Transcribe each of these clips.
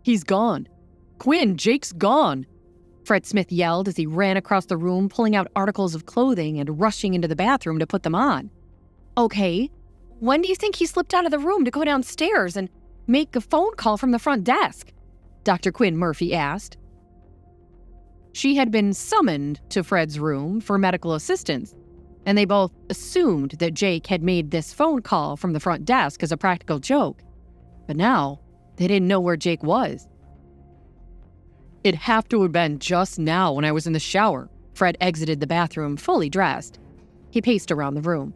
He's gone. Quinn, Jake's gone. Fred Smith yelled as he ran across the room, pulling out articles of clothing and rushing into the bathroom to put them on. Okay, when do you think he slipped out of the room to go downstairs and make a phone call from the front desk? Dr. Quinn Murphy asked. She had been summoned to Fred's room for medical assistance, and they both assumed that Jake had made this phone call from the front desk as a practical joke. But now, they didn't know where Jake was. It'd have to have been just now when I was in the shower. Fred exited the bathroom fully dressed. He paced around the room.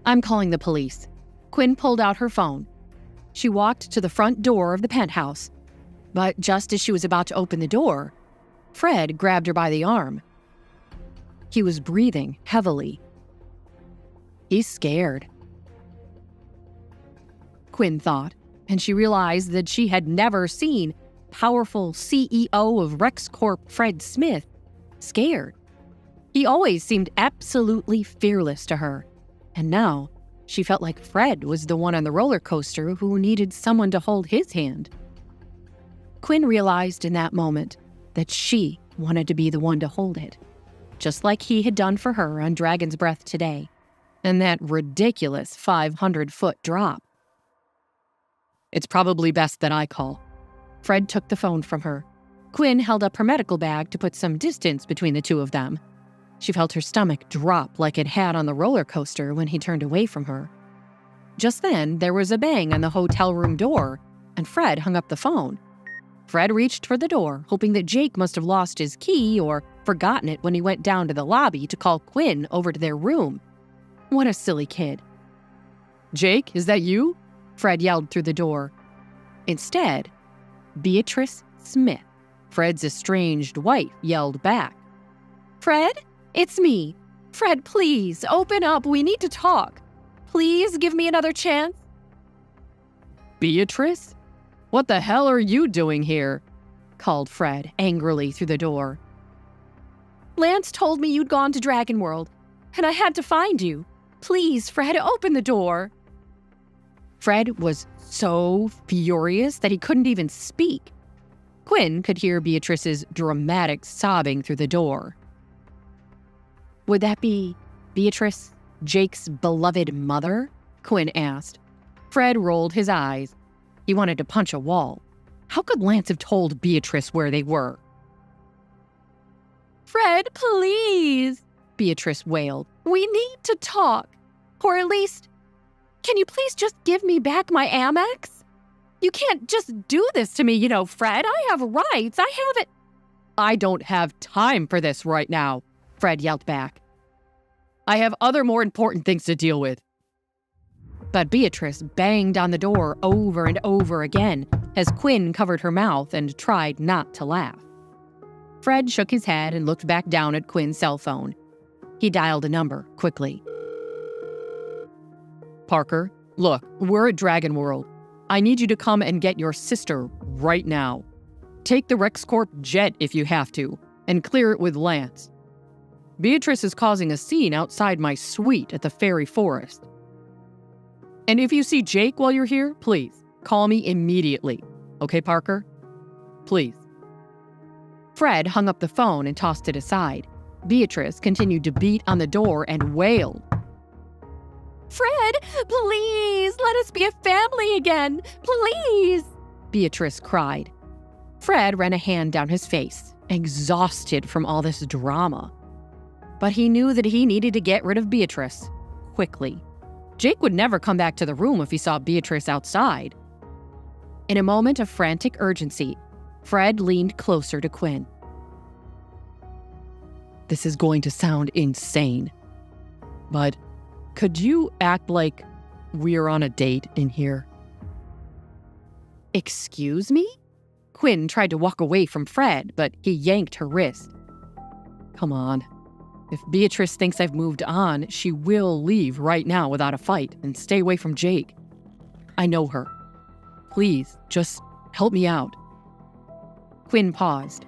I'm calling the police. Quinn pulled out her phone. She walked to the front door of the penthouse. But just as she was about to open the door, Fred grabbed her by the arm. He was breathing heavily. He's scared, Quinn thought, and she realized that she had never seen powerful CEO of RexCorp Fred Smith scared. He always seemed absolutely fearless to her, and now she felt like Fred was the one on the roller coaster who needed someone to hold his hand. Quinn realized in that moment that she wanted to be the one to hold it, just like he had done for her on Dragon's Breath today, and that ridiculous 500-foot drop. It's probably best that I call. Fred took the phone from her. Quinn held up her medical bag to put some distance between the two of them. She felt her stomach drop like it had on the roller coaster when he turned away from her. Just then, there was a bang on the hotel room door, and Fred hung up the phone. Fred reached for the door, hoping that Jake must have lost his key or forgotten it when he went down to the lobby to call Quinn over to their room. What a silly kid. Jake, is that you? Fred yelled through the door. Instead, Beatrice Smith, Fred's estranged wife, yelled back. Fred, it's me. Fred, please, open up. We need to talk. Please give me another chance. Beatrice? What the hell are you doing here? Called Fred angrily through the door. Lance told me you'd gone to Dragon World, and I had to find you. Please, Fred, open the door. Fred was so furious that he couldn't even speak. Quinn could hear Beatrice's dramatic sobbing through the door. Would that be Beatrice, Jake's beloved mother? Quinn asked. Fred rolled his eyes. He wanted to punch a wall. How could Lance have told Beatrice where they were? Fred, please, Beatrice wailed. We need to talk. Or at least, can you please just give me back my Amex? You can't just do this to me, you know, Fred. I have rights. I have it. I don't have time for this right now, Fred yelled back. I have other more important things to deal with. But Beatrice banged on the door over and over again as Quinn covered her mouth and tried not to laugh. Fred shook his head and looked back down at Quinn's cell phone. He dialed a number quickly. Parker, look, we're at Dragon World. I need you to come and get your sister right now. Take the RexCorp jet if you have to, and clear it with Lance. Beatrice is causing a scene outside my suite at the Fairy Forest. And if you see Jake while you're here, please, call me immediately. Okay, Parker? Please. Fred hung up the phone and tossed it aside. Beatrice continued to beat on the door and wailed. Fred, please, let us be a family again, please, Beatrice cried. Fred ran a hand down his face, exhausted from all this drama. But he knew that he needed to get rid of Beatrice quickly. Jake would never come back to the room if he saw Beatrice outside. In a moment of frantic urgency, Fred leaned closer to Quinn. This is going to sound insane, but could you act like we're on a date in here? Excuse me? Quinn tried to walk away from Fred, but he yanked her wrist. Come on. If Beatrice thinks I've moved on, she will leave right now without a fight and stay away from Jake. I know her. Please, just help me out. Quinn paused.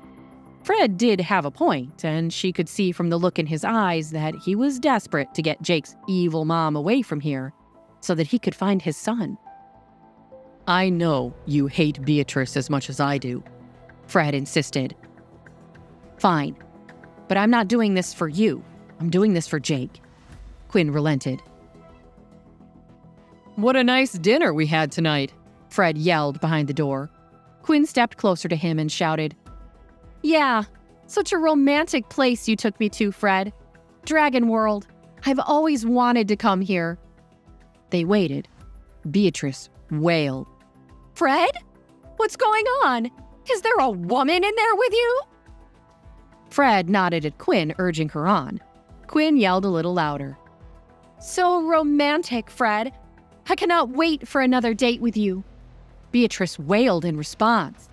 Fred did have a point, and she could see from the look in his eyes that he was desperate to get Jake's evil mom away from here so that he could find his son. I know you hate Beatrice as much as I do, Fred insisted. Fine, but I'm not doing this for you. I'm doing this for Jake. Quinn relented. What a nice dinner we had tonight, Fred yelled behind the door. Quinn stepped closer to him and shouted, Yeah, such a romantic place you took me to, Fred. Dragon World. I've always wanted to come here. They waited. Beatrice wailed. Fred? What's going on? Is there a woman in there with you? Fred nodded at Quinn, urging her on. Quinn yelled a little louder. So romantic, Fred. I cannot wait for another date with you. Beatrice wailed in response.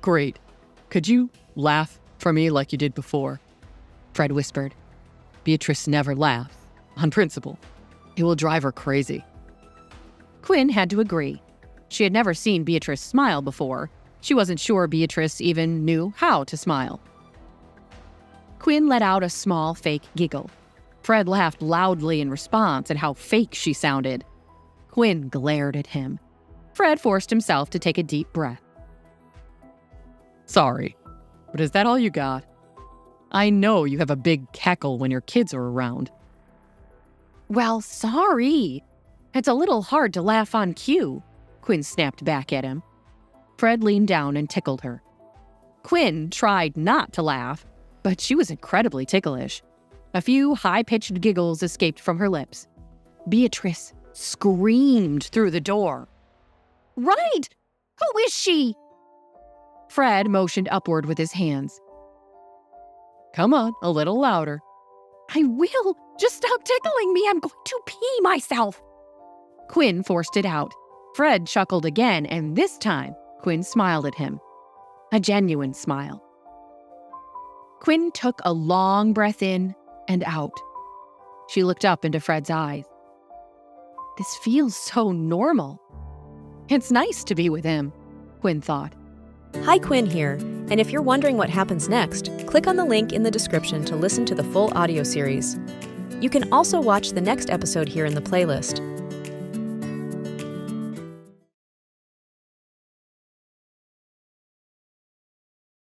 Great. Could you laugh for me like you did before? Fred whispered. Beatrice never laughs, on principle. It will drive her crazy. Quinn had to agree. She had never seen Beatrice smile before. She wasn't sure Beatrice even knew how to smile. Quinn let out a small fake giggle. Fred laughed loudly in response at how fake she sounded. Quinn glared at him. Fred forced himself to take a deep breath. Sorry, but is that all you got? I know you have a big cackle when your kids are around. Well, sorry. It's a little hard to laugh on cue, Quinn snapped back at him. Fred leaned down and tickled her. Quinn tried not to laugh, but she was incredibly ticklish. A few high-pitched giggles escaped from her lips. Beatrice screamed through the door. Right! Who is she? Fred motioned upward with his hands. Come on, a little louder. I will. Just stop tickling me. I'm going to pee myself. Quinn forced it out. Fred chuckled again, and this time, Quinn smiled at him. A genuine smile. Quinn took a long breath in and out. She looked up into Fred's eyes. This feels so normal. It's nice to be with him, Quinn thought. Hi, Quinn here, and if you're wondering what happens next, click on the link in the description to listen to the full audio series. You can also watch the next episode here in the playlist.